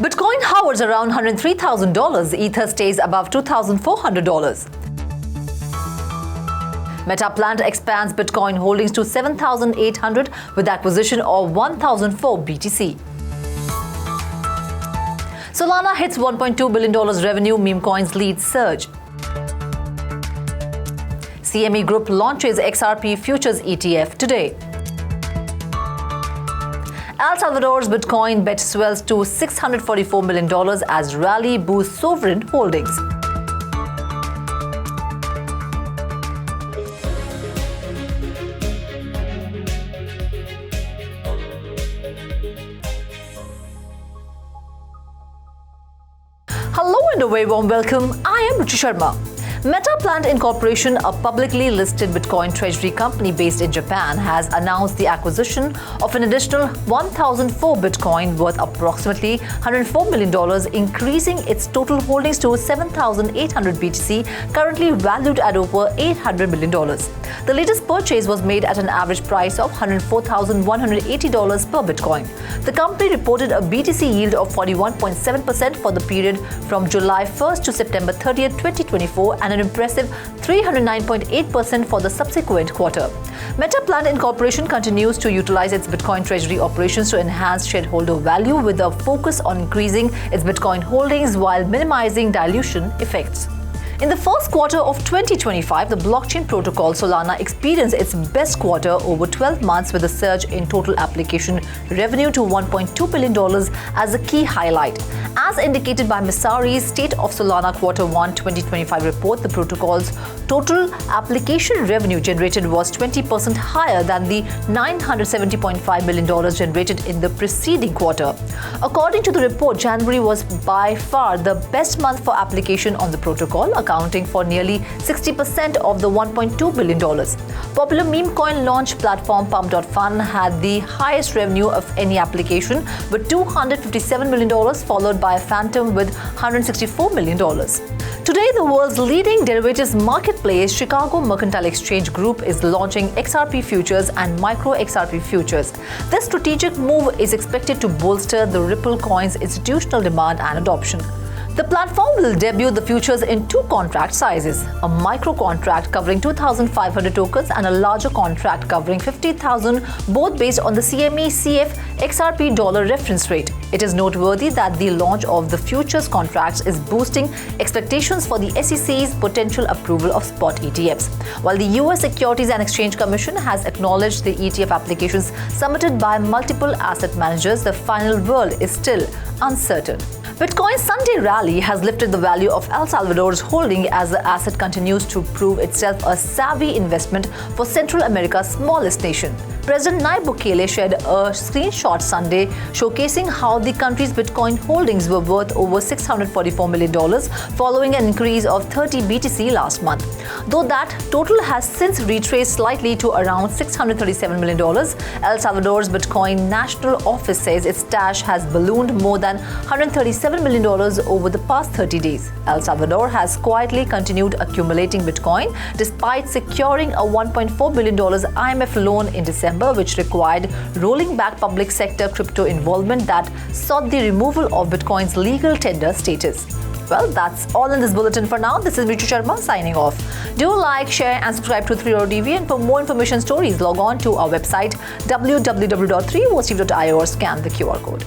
Bitcoin hovers around $103,000. Ether stays above $2,400. Meta planned expands Bitcoin holdings to 7,800 with acquisition of 1,004 BTC. Solana hits $1.2 billion revenue, meme coins lead surge. CME Group launches XRP Futures ETF today. El Salvador's Bitcoin bet swells to $644 million as rally boosts sovereign holdings. Hello and a very warm welcome. I am Ruchi Sharma. Meta Plant Incorporation, a publicly listed Bitcoin treasury company based in Japan, has announced the acquisition of an additional 1,004 Bitcoin worth approximately $104 million, increasing its total holdings to 7,800 BTC, currently valued at over $800 million. The latest purchase was made at an average price of $104,180 per Bitcoin. The company reported a BTC yield of 41.7% for the period from July 1st to September 30th, 2024, and an impressive 309.8% for the subsequent quarter. Meta Plant Incorporation continues to utilize its Bitcoin treasury operations to enhance shareholder value with a focus on increasing its Bitcoin holdings while minimizing dilution effects. In the first quarter of 2025, the blockchain protocol Solana experienced its best quarter over 12 months with a surge in total application revenue to $1.2 billion as a key highlight. As indicated by Messari's State of Solana Quarter 1 2025 report, the protocol's total application revenue generated was 20% higher than the $970.5 million generated in the preceding quarter. According to the report, January was by far the best month for application on the protocol, accounting for nearly 60% of the $1.2 billion. Popular meme coin launch platform Pump.Fun had the highest revenue of any application with $257 million, followed by Phantom with $164 million. Today, the world's leading derivatives marketplace, Chicago Mercantile Exchange Group, is launching XRP futures and micro XRP futures. This strategic move is expected to bolster the Ripple coin's institutional demand and adoption. The platform will debut the futures in two contract sizes, a micro contract covering 2,500 tokens and a larger contract covering 50,000, both based on the CME CF XRP dollar reference rate. It is noteworthy that the launch of the futures contracts is boosting expectations for the SEC's potential approval of spot ETFs. While the US Securities and Exchange Commission has acknowledged the ETF applications submitted by multiple asset managers, the final word is still uncertain. Bitcoin's Sunday rally has lifted the value of El Salvador's holding as the asset continues to prove itself a savvy investment for Central America's smallest nation. President Nayib Bukele shared a screenshot Sunday showcasing how the country's Bitcoin holdings were worth over $644 million following an increase of 30 BTC last month. Though that total has since retraced slightly to around $637 million, El Salvador's Bitcoin National Office says its stash has ballooned more than $137 million over the past 30 days. El Salvador has quietly continued accumulating Bitcoin despite securing a $1.4 billion IMF loan in December, which required rolling back public sector crypto involvement that sought the removal of Bitcoin's legal tender status. Well, that's all in this bulletin for now. This is Ruchi Sharma signing off. Do like, share and subscribe to 3 Hour TV, and for more information stories, log on to our website www.3hourstv.io or scan the QR code.